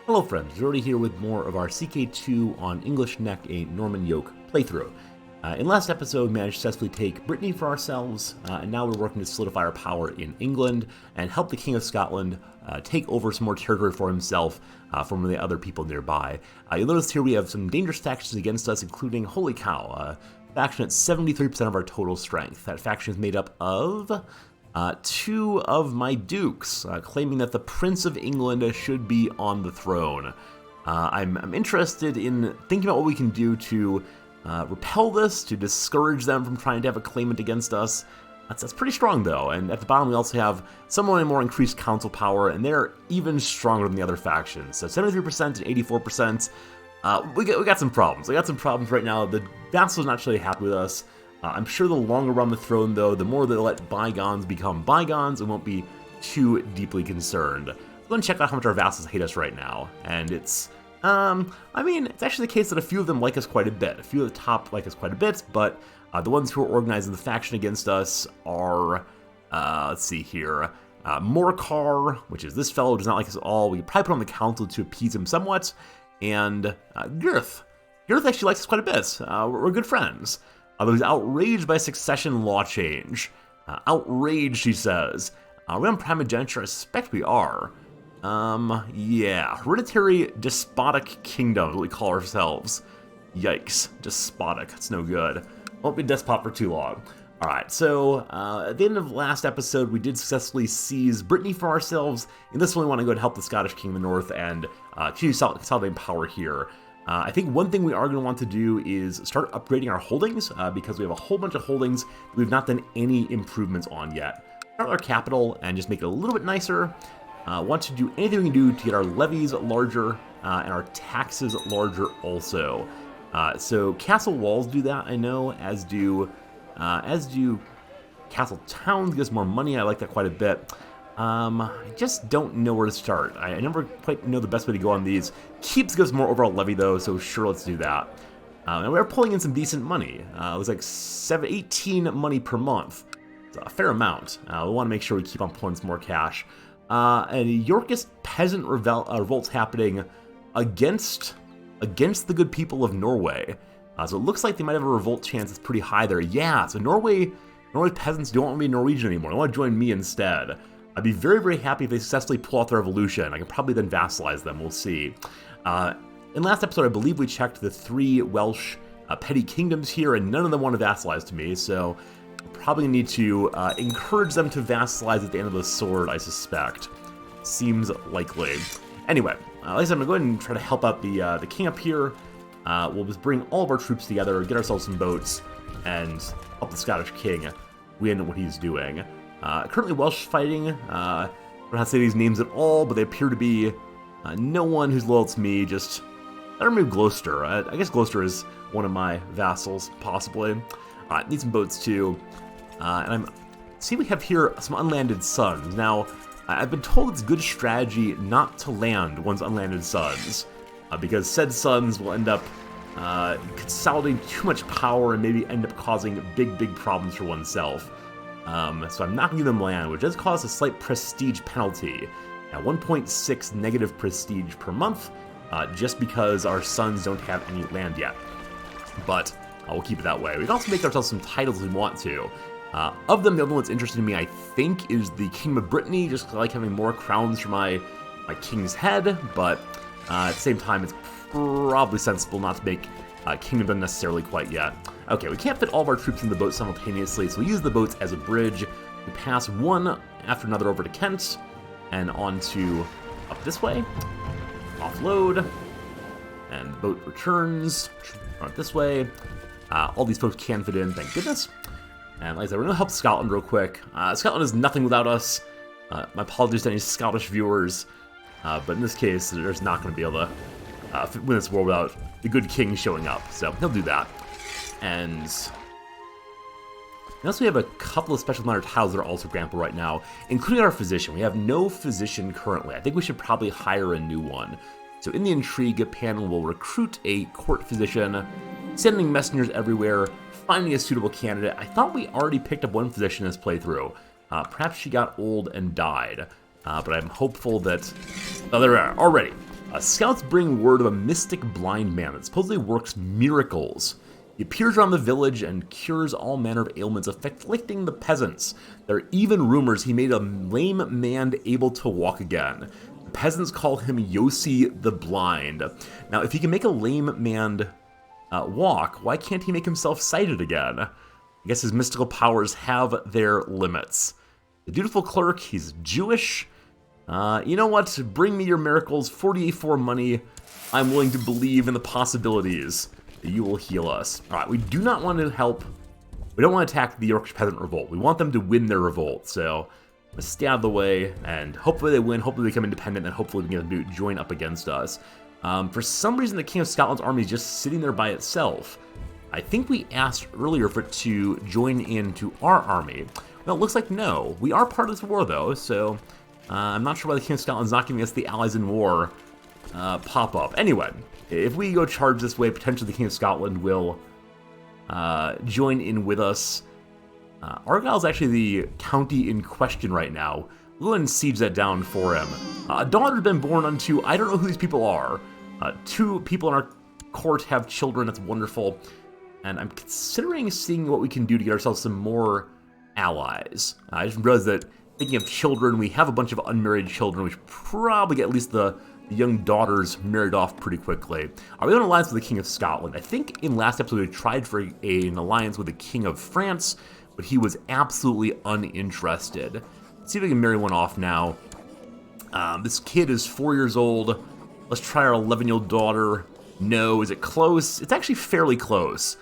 Hello friends, Jordy here with more of our CK2 on English Neck, a Norman Yoke playthrough. In last episode, we managed to successfully take Brittany for ourselves, and now we're working to solidify our power in England and help the King of Scotland take over some more territory for himself from the other people nearby. You'll notice here we have some dangerous factions against us, including, holy cow, a faction at 73% of our total strength. That faction is made up of two of my dukes, claiming that the Prince of England should be on the throne. I'm interested in thinking about what we can do to repel this, to discourage them from trying to have a claimant against us. That's pretty strong, though. And at the bottom, we also have somewhat more increased council power, and they're even stronger than the other factions. So 73% and 84%. We got some problems. We got some problems right now. The vassals are not really happy with us. I'm sure the longer we're on the throne, though, the more they'll let bygones become bygones and won't be too deeply concerned. Let's go and check out how much our vassals hate us right now. And it's, it's actually the case that a few of them like us quite a bit. A few of the top like us quite a bit, but the ones who are organizing the faction against us are, let's see here, Morcar, which is this fellow, does not like us at all. We could probably put on the council to appease him somewhat. And Girth. Girth actually likes us quite a bit. We're good friends. Although he's outraged by succession law change. Outraged, she says. Are we on primogeniture? I suspect we are. Yeah. Hereditary despotic kingdom is what we call ourselves. Yikes. Despotic. That's no good. Won't be despot for too long. Alright, so at the end of last episode, we did successfully seize Brittany for ourselves. In this one, we want to go and help the Scottish King in the north and continue consolidating power here. I think one thing we are going to want to do is start upgrading our holdings, because we have a whole bunch of holdings that we've not done any improvements on yet. Start with our capital and just make it a little bit nicer. Want to do anything we can do to get our levies larger and our taxes larger also. So castle walls do that, I know, as do castle towns. Give us more money. I like that quite a bit. I just don't know where to start. I never quite know the best way to go on these. Keeps gives more overall levy though, so sure, let's do that. And we're pulling in some decent money. It was like 18 money per month. It's a fair amount. We want to make sure we keep on pulling some more cash. And Yorkist peasant revolt's happening against the good people of Norway. So it looks like they might have a revolt chance that's pretty high there. Yeah, so Norway peasants don't want to be Norwegian anymore. They want to join me instead. I'd be very, very happy if they successfully pull off the revolution. I can probably then vassalize them, we'll see. In last episode, I believe we checked the 3 Welsh petty kingdoms here, and none of them want to vassalize to me, so probably need to encourage them to vassalize at the end of the sword, I suspect. Seems likely. Anyway, like I said, I'm going to go ahead and try to help out the camp here. We'll just bring all of our troops together, get ourselves some boats, and help the Scottish king win what he's doing. Currently Welsh fighting. I don't know how to say these names at all, but they appear to be no one who's loyal to me. Just, I don't know, maybe Gloucester. I guess Gloucester is one of my vassals, possibly. Need some boats too. And see, we have here some unlanded sons. Now, I've been told it's good strategy not to land one's unlanded sons, because said sons will end up consolidating too much power and maybe end up causing big, big problems for oneself. So I'm not going to give them land, which does cause a slight prestige penalty. At 1.6 negative prestige per month, just because our sons don't have any land yet. But we'll keep it that way. We can also make ourselves some titles if we want to. Of them, the only one that's interested in me, I think, is the Kingdom of Brittany, just 'cause I like having more crowns for my king's head, but at the same time, it's probably sensible not to make Kingdom unnecessarily quite yet. Okay, we can't fit all of our troops in the boat simultaneously, so we use the boats as a bridge. We pass one after another over to Kent, and on to up this way. Offload, and the boat returns right this way. All these folks can fit in, thank goodness. And like I said, we're going to help Scotland real quick. Scotland is nothing without us. My apologies to any Scottish viewers, but in this case, there's not going to be able to win this war without the good king showing up, so he'll do that. And also we have a couple of special minor tiles that are also grantable right now, including our physician. We have no physician currently. I think we should probably hire a new one. So in the intrigue panel, we'll recruit a court physician, sending messengers everywhere, finding a suitable candidate. I thought we already picked up one physician in this playthrough. Perhaps she got old and died, but I'm hopeful that... Oh, there we are, already. Scouts bring word of a mystic blind man that supposedly works miracles. He appears around the village and cures all manner of ailments afflicting the peasants. There are even rumors he made a lame man able to walk again. The peasants call him Yosi the Blind. Now, if he can make a lame man walk, why can't he make himself sighted again? I guess his mystical powers have their limits. The dutiful clerk, he's Jewish. You know what? Bring me your miracles, 48 for money. I'm willing to believe in the possibilities that you will heal us. All right, we do not want to help. We don't want to attack the Yorkshire Peasant Revolt. We want them to win their revolt. So let's stay out of the way, and hopefully they win. Hopefully they become independent, and hopefully we can get them to join up against us. For some reason, the King of Scotland's army is just sitting there by itself. I think we asked earlier for it to join into our army. Well, it looks like no. We are part of this war, though, so I'm not sure why the King of Scotland's not giving us the Allies in War pop-up. Anyway, if we go charge this way, potentially the King of Scotland will join in with us. Argyle's actually the county in question right now. We'll go ahead and siege that down for him. A daughter's been born unto, I don't know who these people are. 2 people in our court have children, that's wonderful. And I'm considering seeing what we can do to get ourselves some more allies. I just realized that, thinking of children, we have a bunch of unmarried children. We should probably get at least the young daughters married off pretty quickly. Are we on an alliance with the King of Scotland? I think in last episode we tried for an alliance with the King of France, but he was absolutely uninterested. Let's see if we can marry one off now. This kid is 4 years old. Let's try our 11-year-old daughter. No, is it close? It's actually fairly close.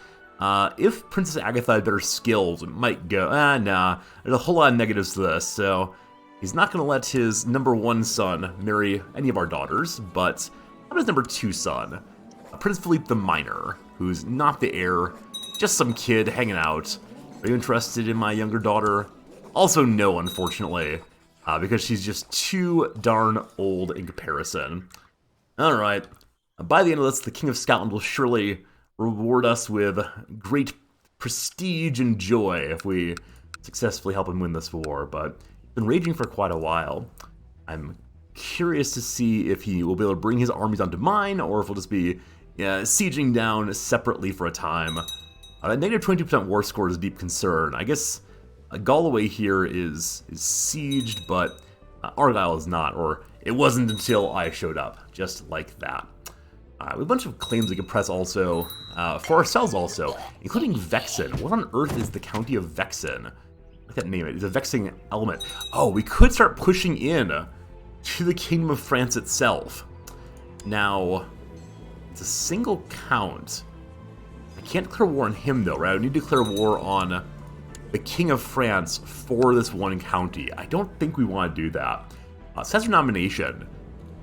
If Princess Agatha had better skills, it might go, nah. There's a whole lot of negatives to this, so he's not going to let his number 1 son marry any of our daughters, but how about his number 2 son? Prince Philippe the Minor, who's not the heir, just some kid hanging out. Are you interested in my younger daughter? Also no, unfortunately, because she's just too darn old in comparison. Alright, by the end of this, the King of Scotland will surely reward us with great prestige and joy if we successfully help him win this war, but it's been raging for quite a while. I'm curious to see if he will be able to bring his armies onto mine, or if we'll just be sieging down separately for a time. That negative 22% war score is a deep concern. I guess Galloway here is sieged, but Argyle is not, or it wasn't until I showed up, just like that. We have a bunch of claims we can press also, for ourselves also, including Vexen. What on earth is the county of Vexen? I like that name. It's a vexing element. Oh, we could start pushing in to the Kingdom of France itself. Now, it's a single count. I can't declare war on him, though, right? I need to declare war on the King of France for this one county. I don't think we want to do that. Says nomination.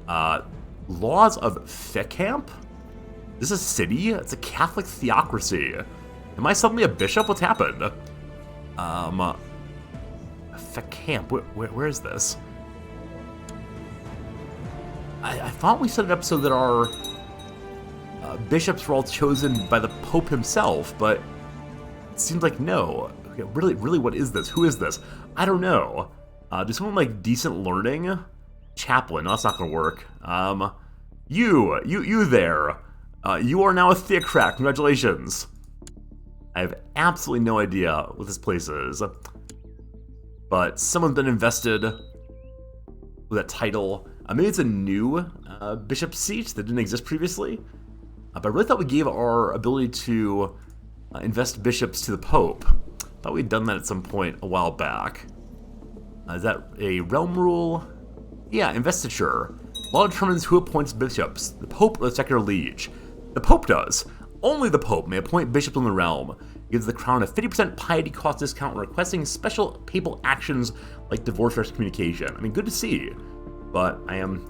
Laws of Fecamp? This is a city? It's a Catholic theocracy. Am I suddenly a bishop? What's happened? Fecamp, where is this? I thought we set it up so that our bishops were all chosen by the Pope himself, but it seems like no. Okay, really, what is this? Who is this? I don't know. Does someone like decent learning? Chaplain, no, that's not gonna work. You there. You are now a theocrat, congratulations. I have absolutely no idea what this place is. But someone's been invested with that title. Maybe it's a new bishop seat that didn't exist previously. But I really thought we gave our ability to invest bishops to the Pope. Thought we'd done that at some point a while back. Is that a realm rule? Yeah, investiture. Law determines who appoints bishops, the Pope or the secular liege. The Pope does. Only the Pope may appoint bishops in the realm. It gives the crown a 50% piety cost discount when requesting special papal actions like divorce or excommunication. I mean, good to see, but I am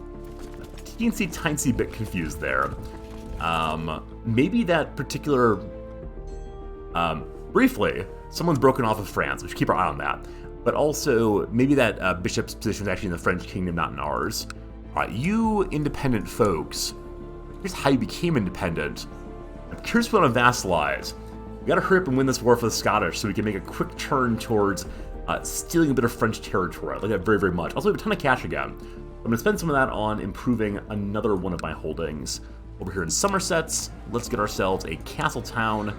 a teensy bit confused there. Maybe that particular... briefly, someone's broken off of France. We should keep our eye on that. But also, maybe that bishop's position is actually in the French kingdom, not in ours. Alright, you independent folks. Here's how you became independent. I'm curious what on vassalize. We gotta hurry up and win this war for the Scottish so we can make a quick turn towards stealing a bit of French territory. I like that very, very much. Also, we have a ton of cash again. I'm going to spend some of that on improving another one of my holdings. Over here in Somerset, let's get ourselves a castle town.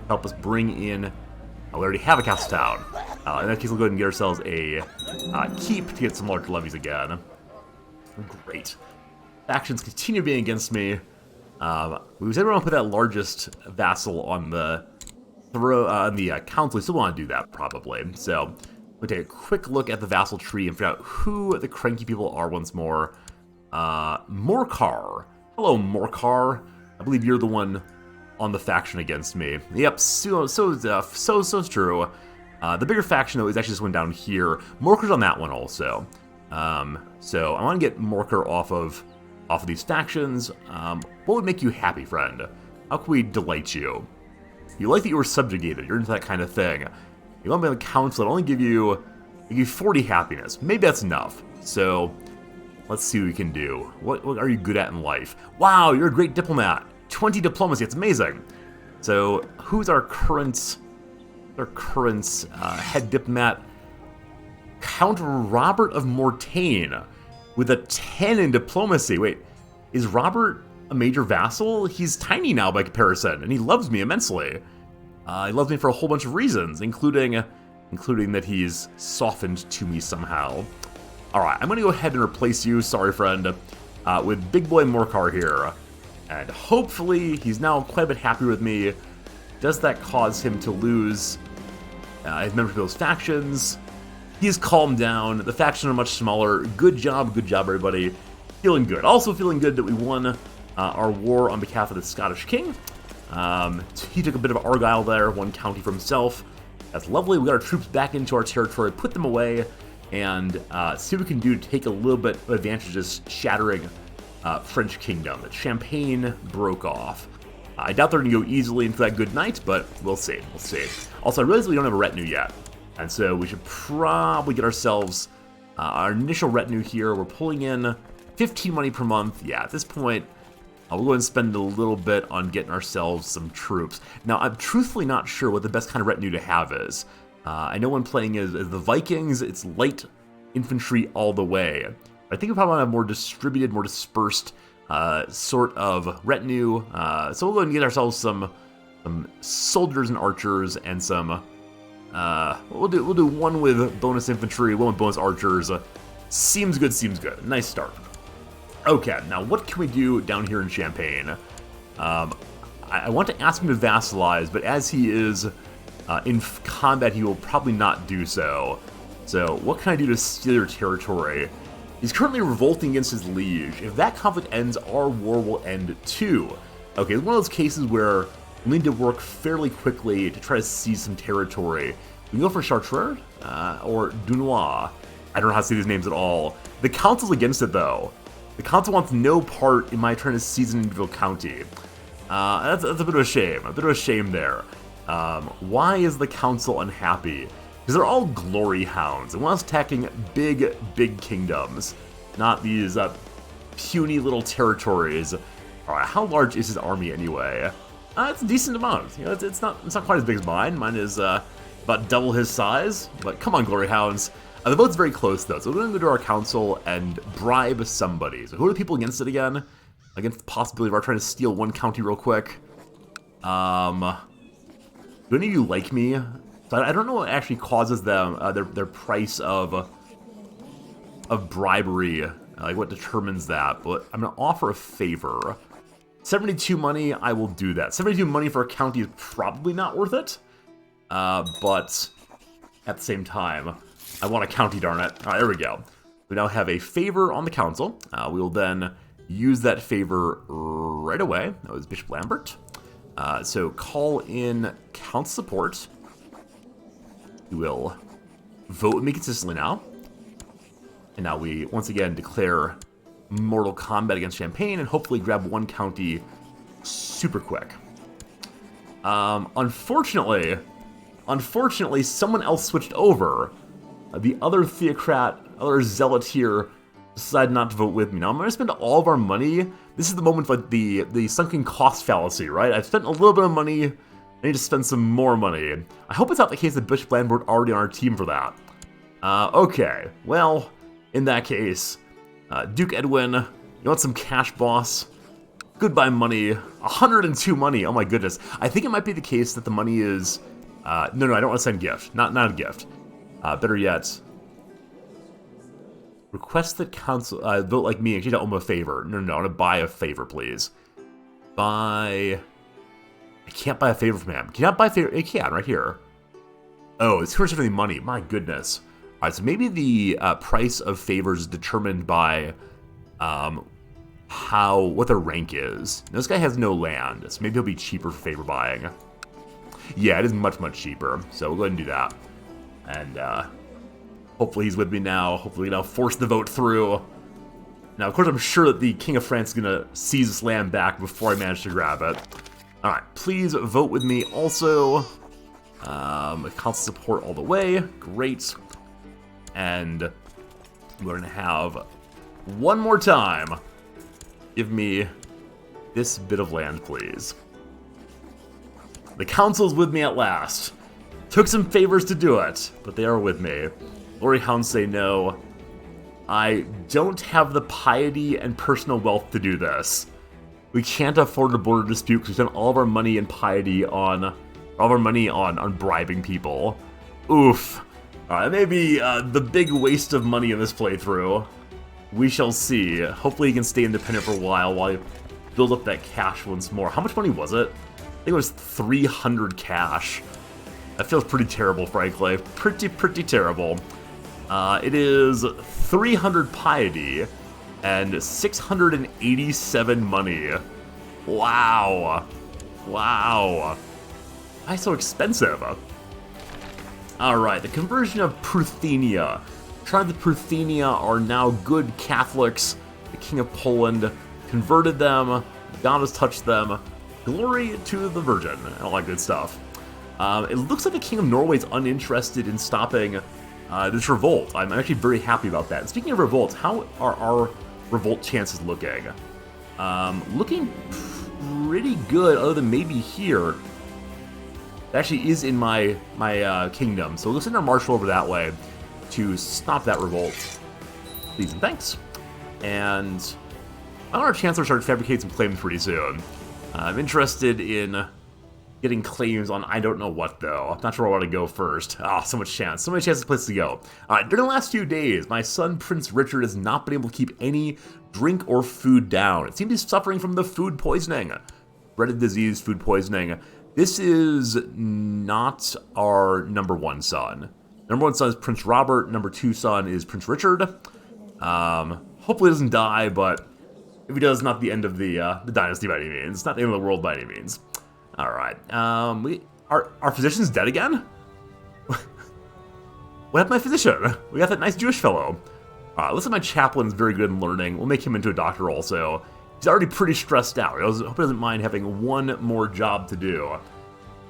Help us bring in... we already have a castle town. In that case, we'll go ahead and get ourselves a keep to get some large levies again. Great. Factions continue being against me. We said we want to put that largest vassal on the council. We still want to do that, probably. So we'll take a quick look at the vassal tree and figure out who the cranky people are once more. Morcar. Hello, Morcar. I believe you're the one on the faction against me. Yep, so true. The bigger faction, though, is actually this one down here. Morcar's on that one also. So I want to get Morcar off of these factions. What would make you happy, friend? How can we delight you? You like that you were subjugated. You're into that kind of thing. You want to be on the council. It'll only give you 40 happiness. Maybe that's enough. So let's see what we can do. What are you good at in life? Wow, you're a great diplomat. 20 diplomacy. It's amazing. So who's our current head diplomat? Count Robert of Mortain with a 10 in diplomacy. Wait, is Robert a major vassal? He's tiny now by comparison, and he loves me immensely. He loves me for a whole bunch of reasons, including that he's softened to me somehow. All right, I'm going to go ahead and replace you, sorry friend, with Big Boy Morcar here. And hopefully he's now quite a bit happier with me. Does that cause him to lose his membership of those factions? He's calmed down. The factions are much smaller. Good job, everybody. Feeling good. Also feeling good that we won our war on behalf of the Scottish King. He took a bit of Argyle there, one county for himself. That's lovely. We got our troops back into our territory, put them away, and see what we can do to take a little bit of advantage of this shattering French kingdom. Champagne broke off. I doubt they're going to go easily into that good night, but we'll see. We'll see. Also, I realize we don't have a retinue yet. And so we should probably get ourselves our initial retinue here. We're pulling in 15 money per month. Yeah, at this point, we'll go ahead and spend a little bit on getting ourselves some troops. Now, I'm truthfully not sure what the best kind of retinue to have is. I know when playing as the Vikings, it's light infantry all the way. I think we probably want to have more distributed, more dispersed sort of retinue. So we'll go ahead and get ourselves some soldiers and archers and some... we'll do one with bonus infantry, one with bonus archers. Seems good, seems good. Nice start. Okay, now what can we do down here in Champagne? I want to ask him to vassalize, but as he is in combat, he will probably not do so. So what can I do to steal your territory? He's currently revolting against his liege. If that conflict ends, our war will end too. Okay, it's one of those cases where we need to work fairly quickly to try to seize some territory. We can go for Chartres or Dunois. I don't know how to say these names at all. The council's against it, though. The council wants no part in my trying to seize an individual county. That's a bit of a shame. A bit of a shame there. Why is the council unhappy? Because they're all glory hounds. And want us attacking big kingdoms, not these puny little territories. All right, how large is his army anyway? It's a decent amount. You know, it's not quite as big as mine. Mine is about double his size. But come on, glory hounds. The vote's very close though, so we're going to go to our council and bribe somebody. So who are the people against it again? Against the possibility of our trying to steal one county real quick. Do any of you like me? So I don't know what actually causes them their price of bribery, like what determines that. But I'm going to offer a favor. 72 money, I will do that. 72 money for a county is probably not worth it. But at the same time, I want a county, darn it. All right, there we go. We now have a favor on the council. We will then use that favor right away. That was Bishop Lambert. So call in council support. We will vote with me consistently now. And now we once again declare mortal combat against Champagne and hopefully grab one county super quick. Unfortunately, someone else switched over. The other theocrat, other zealot here, decided not to vote with me. Now I'm going to spend all of our money. This is the moment of like the sunken cost fallacy, right? I've spent a little bit of money. I need to spend some more money. I hope it's not the case that Bishop Lambert already on our team for that. Okay, well, in that case, Duke Edwin, you want some cash, boss? Goodbye money. 102 money. Oh my goodness. I think it might be the case that the money is... no, I don't want to send gift. Not a gift. Better yet... Request that council vote like me and actually don't owe him a favor. No, I want to buy a favor, please. Buy... I can't buy a favor from him. Can I buy a favor? I can, right here. Oh, it's 270 money. My goodness. Alright, so maybe the price of favors is determined by what their rank is. Now, this guy has no land, so maybe he'll be cheaper for favor buying. Yeah, it is much cheaper. So we'll go ahead and do that. And hopefully he's with me now. Hopefully now force the vote through. Now, of course, I'm sure that the King of France is going to seize this land back before I manage to grab it. Alright, please vote with me also. Council support all the way. Great. And we're going to have one more time. Give me this bit of land, please. The council's with me at last. Took some favors to do it, but they are with me. Glory Hounds say no. I don't have the piety and personal wealth to do this. We can't afford a border dispute because we spent all of our money and piety on... on bribing people. Oof. That may be the big waste of money in this playthrough. We shall see. Hopefully he can stay independent for a while I build up that cash once more. How much money was it? I think it was 300 cash. That feels pretty terrible, frankly. Pretty terrible. It is 300 piety and 687 money. Wow. Why so expensive? Alright, the conversion of Pruthenia. Tribes of Pruthenia are now good Catholics. The King of Poland converted them. God has touched them. Glory to the Virgin. And all that good stuff. It looks like the King of Norway is uninterested in stopping this revolt. I'm actually very happy about that. And speaking of revolts, how are our revolt chances looking? Looking pretty good, other than maybe here. It actually is in my kingdom, so we'll send our marshal over that way to stop that revolt. Please and thanks. And I want our chancellor to start fabricating some claims pretty soon. I'm interested in getting claims on I don't know what, though. I'm not sure where I want to go first. So many chances places to go. Alright, during the last few days, my son Prince Richard has not been able to keep any drink or food down. It seems he's suffering from the food poisoning. Breaded disease, food poisoning. This is not our number one son. Number one son is Prince Robert. Number two son is Prince Richard. Hopefully he doesn't die, but if he does, not the end of the dynasty by any means. Not the end of the world by any means. All right. Our physician's dead again? What happened to my physician? We got that nice Jewish fellow. Looks like my chaplain's very good in learning. We'll make him into a doctor also. He's already pretty stressed out. I hope he doesn't mind having one more job to do.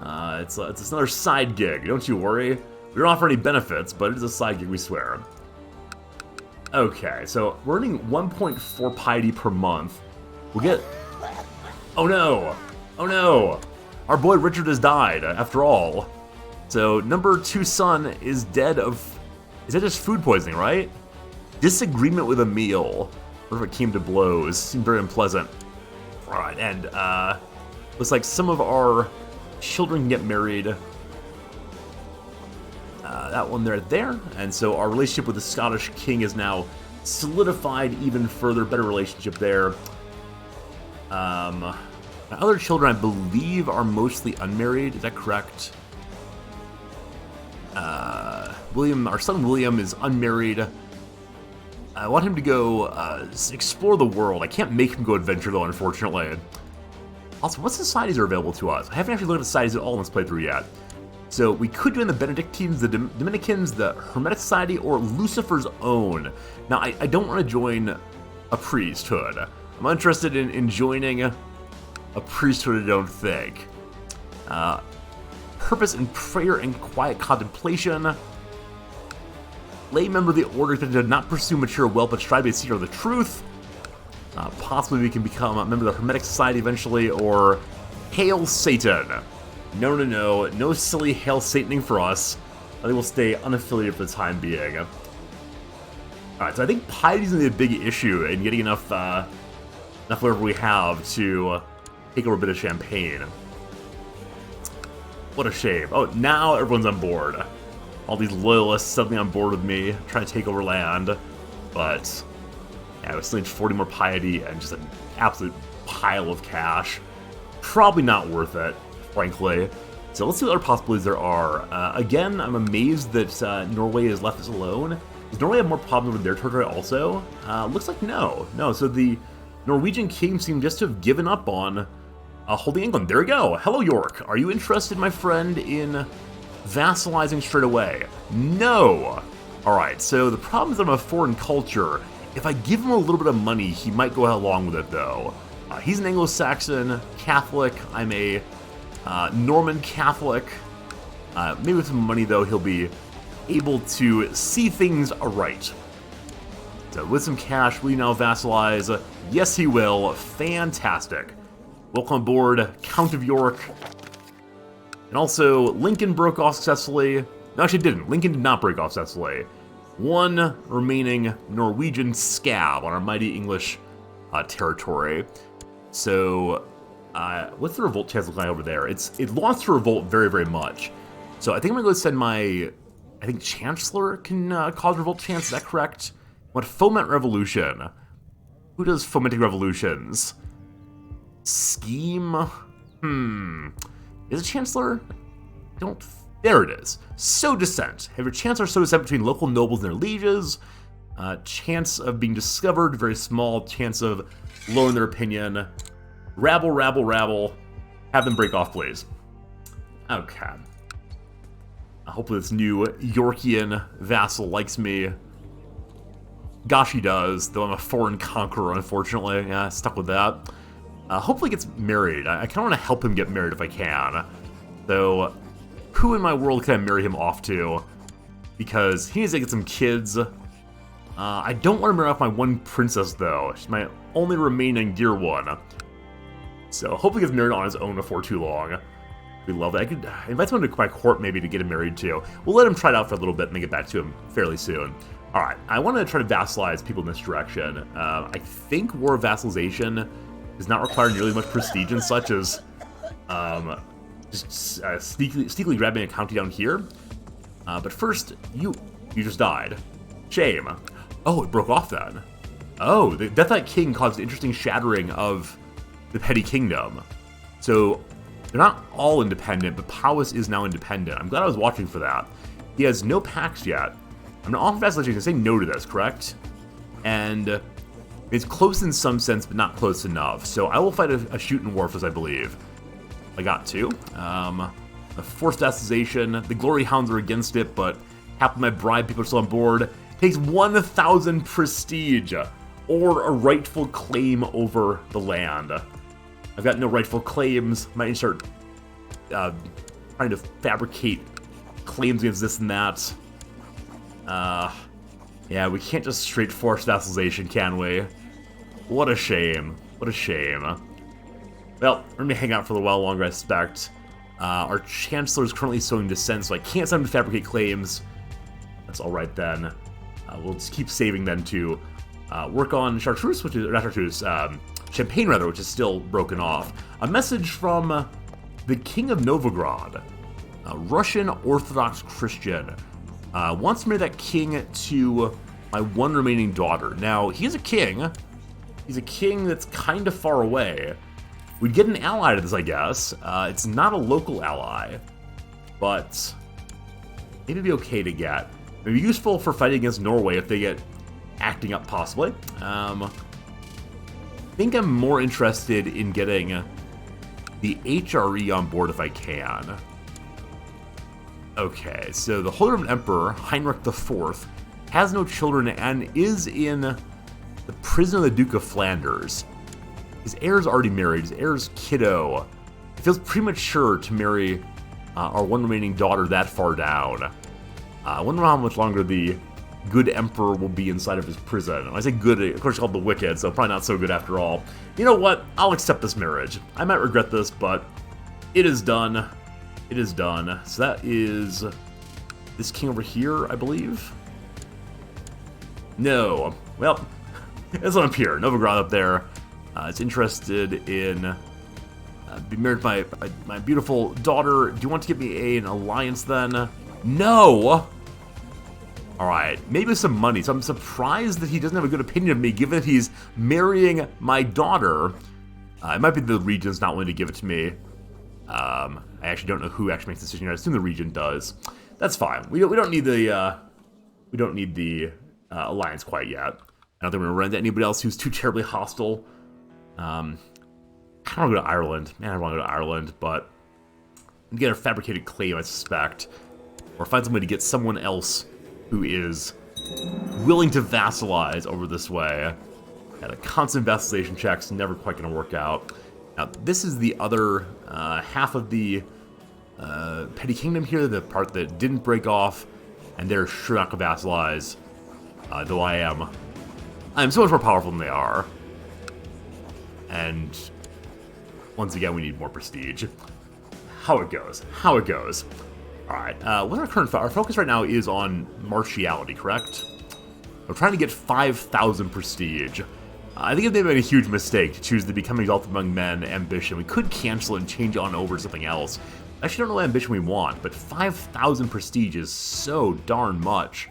It's another side gig. Don't you worry. We don't offer any benefits, but it is a side gig, we swear. Okay, so we're earning 1.4 piety per month. We'll get... Oh no! Oh no! Our boy Richard has died, after all. So, number two son is dead of... Is that just food poisoning, right? Disagreement with a meal. What if it came to blows? Seemed very unpleasant. Alright, and, looks like some of our children can get married. That one there. And so our relationship with the Scottish king is now solidified even further. Better relationship there. My other children, I believe, are mostly unmarried. Is that correct? William, our son William, is unmarried. I want him to go explore the world. I can't make him go adventure, though, unfortunately. Also, what societies are available to us? I haven't actually looked at societies at all in this playthrough yet. So we could join the Benedictines, the Dominicans, the Hermetic Society, or Lucifer's Own. Now, I don't want to join a priesthood. I'm interested in joining a priesthood, I don't think. Purpose in prayer and quiet contemplation. Lay member of the order that did not pursue mature wealth but strive to be a seeker of the truth. Possibly we can become a member of the Hermetic Society eventually, or Hail Satan. No silly Hail Sataning for us. I think we'll stay unaffiliated for the time being. Alright, so I think piety's gonna be a big issue in getting enough whatever we have to take over a bit of Champagne. What a shame. Oh, now everyone's on board. All these loyalists suddenly on board with me, trying to take over land. But, yeah, I still need 40 more piety and just an absolute pile of cash. Probably not worth it, frankly. So let's see what other possibilities there are. Again, I'm amazed that Norway has left us alone. Does Norway have more problems with their territory also? Looks like no. No, so the Norwegian king seemed just to have given up on holding England. There we go. Hello, York. Are you interested, my friend, in vassalizing straight away? No. All right, so the problem is I'm a foreign culture. If I give him a little bit of money, he might go along with it, though. He's an Anglo-Saxon Catholic. I'm a Norman Catholic. Maybe with some money, though, he'll be able to see things aright. So with some cash, will you now vassalize? Yes, he will. Fantastic. Welcome aboard, Count of York. And also, Lincoln broke off successfully. No, actually didn't. Lincoln did not break off successfully. One remaining Norwegian scab on our mighty English territory. So, what's the revolt chance looking like over there? It lost to revolt very, very much. So I think I'm gonna go send my, I think Chancellor can cause revolt chance. Is that correct? What, foment revolution? Who does fomenting revolutions? Scheme? Is it Chancellor? There it is. Sow dissent. Have your Chancellor sow dissent between local nobles and their lieges. Chance of being discovered, very small. Chance of lowering their opinion. Rabble, rabble, rabble. Have them break off, please. Okay. Hopefully this new Yorkian vassal likes me. Gosh, he does, though I'm a foreign conqueror, unfortunately. Yeah, stuck with that. Hopefully he gets married. I kind of want to help him get married if I can. Though, who in my world can I marry him off to? Because he needs to get some kids. I don't want to marry off my one princess, though. She's my only remaining dear one. So, hopefully he gets married on his own before too long. We love it. I could invite someone to my court, maybe, to get him married to. We'll let him try it out for a little bit and then get back to him fairly soon. Alright, I want to try to vassalize people in this direction. I think war of vassalization does not require nearly as much prestige and such as just sneakily grabbing a county down here. But first, you just died. Shame. Oh, it broke off then. Oh, the Death Knight King caused an interesting shattering of the Petty Kingdom. So, they're not all independent, but Powys is now independent. I'm glad I was watching for that. He has no pacts yet. I'm going to offer vassalization and say no to this, correct? And it's close in some sense, but not close enough. So I will fight a shooting war first, I believe. I got to. A forced vassalization. The Glory Hounds are against it, but half of my bride people are still on board. Takes 1,000 prestige, or a rightful claim over the land. I've got no rightful claims. Might need to start trying to fabricate claims against this and that. Yeah, we can't just straight force vassalization, can we? What a shame. What a shame. Well, we're gonna hang out for a while longer, I suspect. Our Chancellor is currently sowing dissent, so I can't send him to fabricate claims. That's alright then. We'll just keep saving then to work on Chartreuse, which is, or not Chartreuse, Champagne rather, which is still broken off. A message from the King of Novgorod, a Russian Orthodox Christian. Wants to marry that king to my one remaining daughter. Now, he's a king. He's a king that's kind of far away. We'd get an ally to this, I guess. It's not a local ally, but maybe it'd be okay to get. It'd be useful for fighting against Norway if they get acting up, possibly. I think I'm more interested in getting the HRE on board if I can. Okay, so the Holy Roman Emperor, Heinrich IV, has no children and is in the prison of the Duke of Flanders. His heir's already married. His heir's kiddo. It feels premature to marry our one remaining daughter that far down. I wonder how much longer the good emperor will be inside of his prison. When I say good, of course it's called the Wicked, so probably not so good after all. You know what? I'll accept this marriage. I might regret this, but it is done. It is done. So that is this king over here, I believe. No. Well, it's on up here. Novigrad up there. It's interested in be married to my beautiful daughter. Do you want to give me an alliance then? No! Alright, maybe with some money. So I'm surprised that he doesn't have a good opinion of me, given that he's marrying my daughter. It might be the region's not willing to give it to me. I actually don't know who actually makes the decision here. I assume the region does. That's fine. We don't need the alliance quite yet. I don't think we're gonna run into anybody else who's too terribly hostile. I don't want to go to Ireland. Man, I want to go to Ireland, but get a fabricated claim, I suspect, or find some way to get someone else who is willing to vassalize over this way. And a constant vassalization check's never quite going to work out. Now, this is the other half of the Petty Kingdom here, the part that didn't break off, and they're sure not going to vassalize, though I am so much more powerful than they are. And once again, we need more prestige. How it goes. Alright, what's our current our focus right now is on martiality, correct? We're trying to get 5,000 prestige. I think it may have been a huge mistake to choose the Becoming Exalted Among Men ambition. We could cancel it and change it on over to something else. I actually don't know what ambition we want, but 5,000 prestige is so darn much.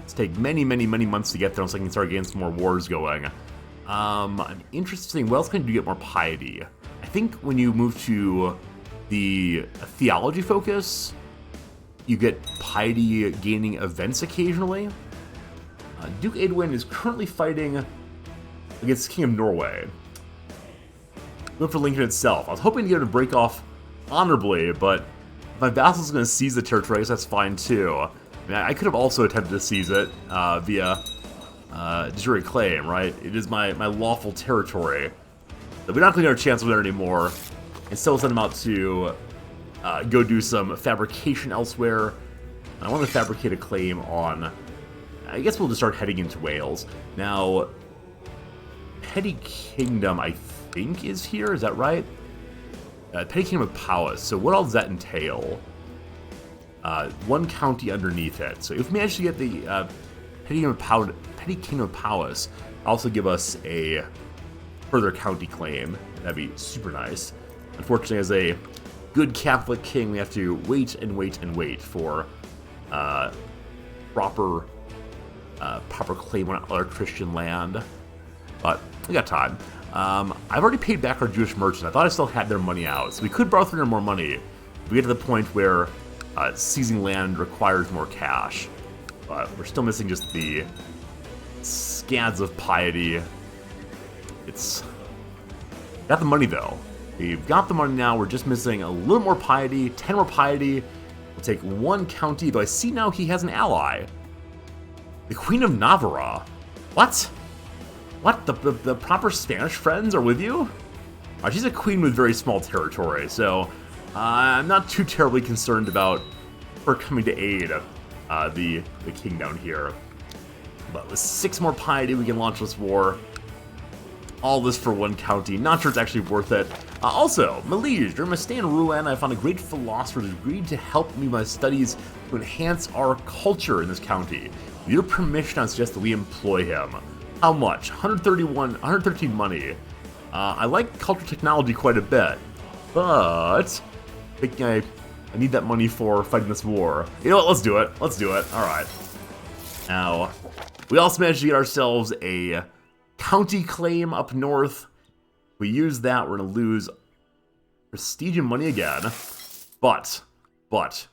It's take many months to get there so I can start getting some more wars going. I'm interested in what else can you do to get more piety? I think when you move to the theology focus, you get piety gaining events occasionally. Duke Edwin is currently fighting against the King of Norway. Look for Lincoln itself. I was hoping to get him to break off honorably, but if my vassal's going to seize the territory, I guess that's fine too. I mean, I could have also attempted to seize it via de jure claim, right? It is my lawful territory. So we're not going to get our chance with it anymore. Instead, we'll send him out to go do some fabrication elsewhere. I want to fabricate a claim on... I guess we'll just start heading into Wales. Now, Petty Kingdom, I think, is here. Is that right? Petty Kingdom of Powys. So what all does that entail? One county underneath it. So if we manage to get the Petty Kingdom of Powys, also give us a further county claim. That'd be super nice. Unfortunately, as a good Catholic king, we have to wait for proper claim on other Christian land. But we got time. I've already paid back our Jewish merchants. I thought I still had their money out, so we could borrow 300 more money if we get to the point where seizing land requires more cash. But we're still missing just the scads of piety. It's got the money though. We've got the money now. We're just missing a little more piety, 10 more piety. We'll take one county, though I see now he has an ally. The Queen of Navarra. What? What? The proper Spanish friends are with you? She's a queen with very small territory, so I'm not too terribly concerned about her coming to aid the king down here. But with 6 more piety, we can launch this war. All this for one county. Not sure it's actually worth it. Also, Malige, during my stay in Rouen, I found a great philosopher who agreed to help me with my studies to enhance our culture in this county. With your permission, I suggest that we employ him. How much? 113 money. I like cultural technology quite a bit, but I think I need that money for fighting this war. You know what? Let's do it. Let's do it. All right. Now, we also managed to get ourselves a county claim up north. If we use that, we're going to lose prestige and money again. But, I thought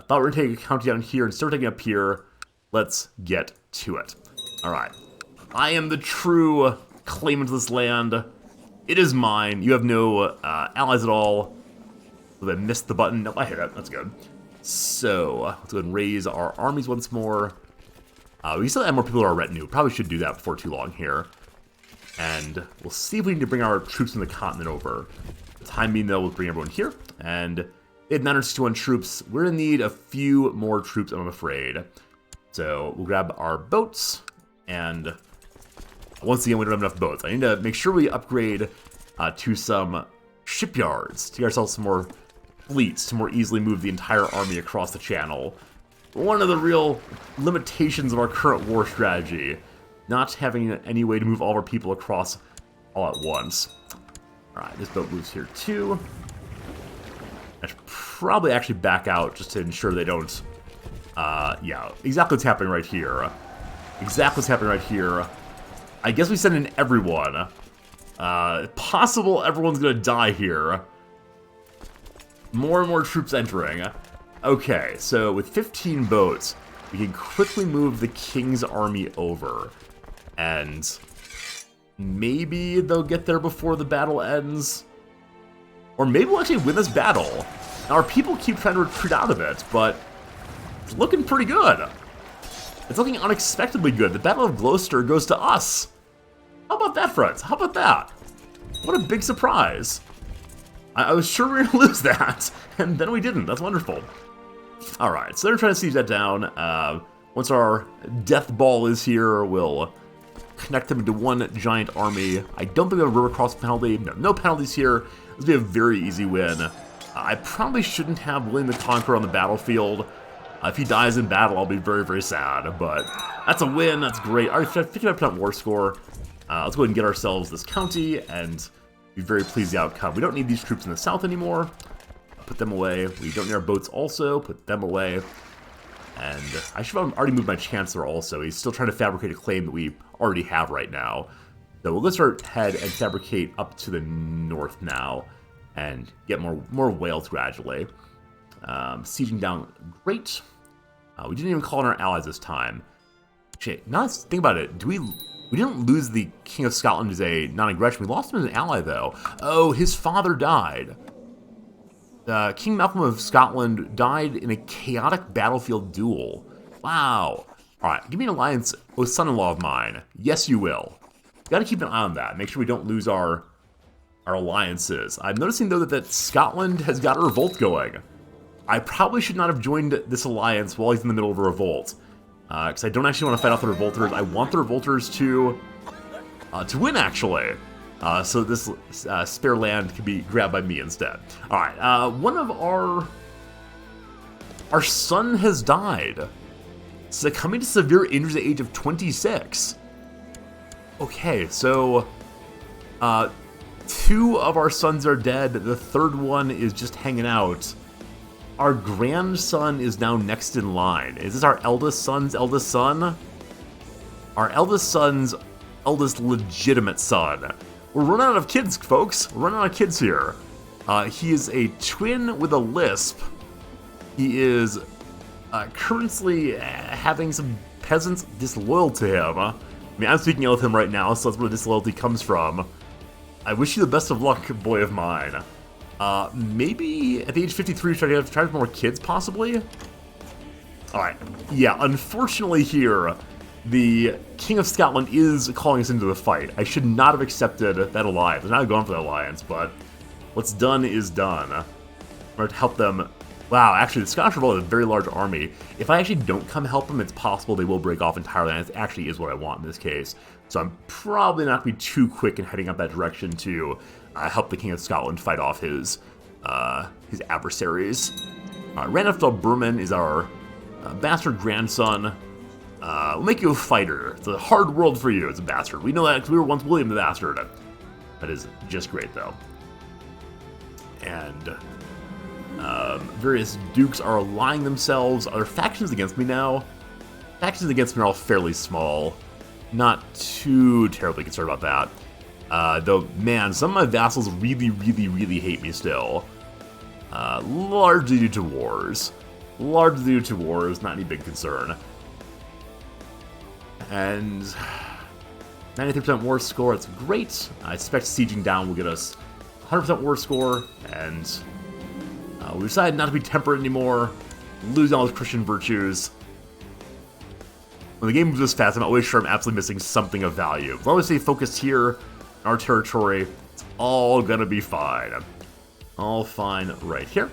we were going to take a county down here. Instead of taking it up here, let's get to it. All right. I am the true claimant of this land. It is mine. You have no allies at all. I missed the button. Nope, I hit it. That's good. So, let's go ahead and raise our armies once more. We still add more people to our retinue. Probably should do that before too long here. And we'll see if we need to bring our troops from the continent over. For the time being, though, we'll bring everyone here. And they had 961 troops. We're in need of a few more troops, I'm afraid. So we'll grab our boats. And once again, we don't have enough boats. I need to make sure we upgrade to some shipyards to get ourselves some more fleets to more easily move the entire army across the channel. One of the real limitations of our current war strategy. not having any way to move all of our people across all at once. Alright, this boat moves here too. I should probably actually back out just to ensure they don't... yeah, exactly what's happening right here. Exactly what's happening right here. I guess we send in everyone. Possible everyone's gonna die here. More and more troops entering. Okay, so with 15 boats, we can quickly move the king's army over. And maybe they'll get there before the battle ends. Or maybe we'll actually win this battle. Now, our people keep trying to retreat out of it, but it's looking pretty good. It's looking unexpectedly good. The Battle of Gloucester goes to us. How about that, friends? How about that? What a big surprise. I was sure we were going to lose that, and then we didn't. That's wonderful. Alright, so they're trying to siege that down. Once our death ball is here, we'll connect them into one giant army. I don't think we have a river cross penalty. No penalties here. This will be a very easy win. I probably shouldn't have William the Conqueror on the battlefield. If he dies in battle, I'll be very, very sad. But that's a win. That's great. All right, 55% war score. Let's go ahead and get ourselves this county and be very pleased with the outcome. We don't need these troops in the south anymore. Put them away. We don't need our boats also. Put them away. And I should have already moved my Chancellor also. He's still trying to fabricate a claim that we already have right now. So we'll go start ahead and fabricate up to the north now and get more whales gradually. Sieging down, great. We didn't even call in our allies this time. Actually, now let's think about it. We didn't lose the King of Scotland as a non-aggression. We lost him as an ally, though. Oh, his father died. King Malcolm of Scotland died in a chaotic battlefield duel. Wow. All right, give me an alliance, oh son-in-law of mine. Yes, you will. Got to keep an eye on that. Make sure we don't lose our alliances. I'm noticing, though, that Scotland has got a revolt going. I probably should not have joined this alliance while he's in the middle of a revolt. Because I don't actually want to fight off the revolters. I want the revolters to win, actually. So this spare land can be grabbed by me instead. All right, one of our son has died, succumbing to severe injuries at the age of 26. Okay, so 2 of our sons are dead. The third one is just hanging out. Our grandson is now next in line. Is this our eldest son's eldest son? Our eldest son's eldest legitimate son. We're running out of kids, folks. We're running out of kids here. He is a twin with a lisp. He is currently having some peasants disloyal to him. I mean, I'm speaking ill of him right now, so that's where the disloyalty comes from. I wish you the best of luck, boy of mine. Maybe at the age of 53, try to have more kids, possibly? Alright, yeah, unfortunately here, the King of Scotland is calling us into the fight. I should not have accepted that alliance. I'm not going for that alliance, but what's done is done. I'm going to help them. Wow, actually, the Scottish Revolt is a very large army. If I actually don't come help them, it's possible they will break off entirely, and it actually is what I want in this case. So I'm probably not going to be too quick in heading up that direction to help the King of Scotland fight off his adversaries. Ranulf Burman is our bastard grandson. We'll make you a fighter. It's a hard world for you as a bastard. We know that because we were once William the Bastard. That is just great, though. And various dukes are allying themselves. Are there factions against me now? Factions against me are all fairly small. Not too terribly concerned about that. Though, man, some of my vassals really, really, really hate me still. Largely due to wars. Largely due to wars, not any big concern. And 93% war score, that's great. I expect sieging down will get us 100% war score, and we decided not to be temperate anymore, losing all those Christian virtues. When the game moves this fast, I'm always sure I'm absolutely missing something of value. As long as we stay focused here in our territory, it's all gonna be fine. All fine right here.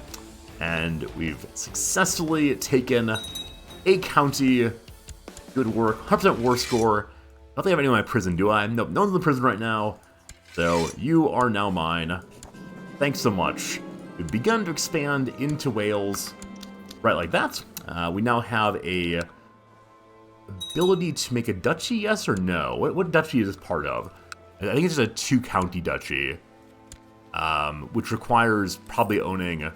And we've successfully taken a county. Good work. 100% war score. I don't think I have anyone in my prison, do I? Nope, no one's in the prison right now. So you are now mine. Thanks so much. We've begun to expand into Wales. Right like that. We now have a ability to make a duchy, yes or no? What duchy is this part of? I think it's just a 2-county duchy, which requires probably owning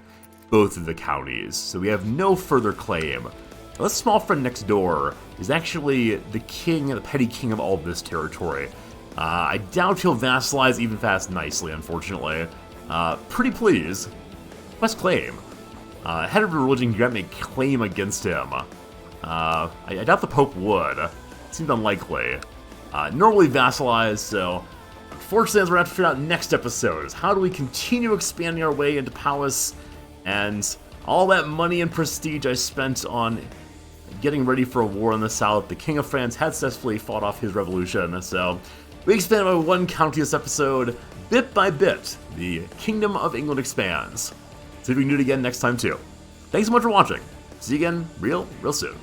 both of the counties. So we have no further claim. Now, this small friend next door is actually the king, the petty king of all of this territory. I doubt he'll vassalize even fast nicely, unfortunately. Pretty please. Quest claim. Head of religion grant me a claim against him. I doubt the Pope would. It seemed unlikely. Normally vassalized, so unfortunately, as we're going to have to figure out next episode is how do we continue expanding our way into Powys, and all that money and prestige I spent on getting ready for a war in the south. The King of France had successfully fought off his revolution, so we expand by 1 county this episode. Bit by bit, the Kingdom of England expands. See if we can do it again next time too. Thanks so much for watching. See you again real soon.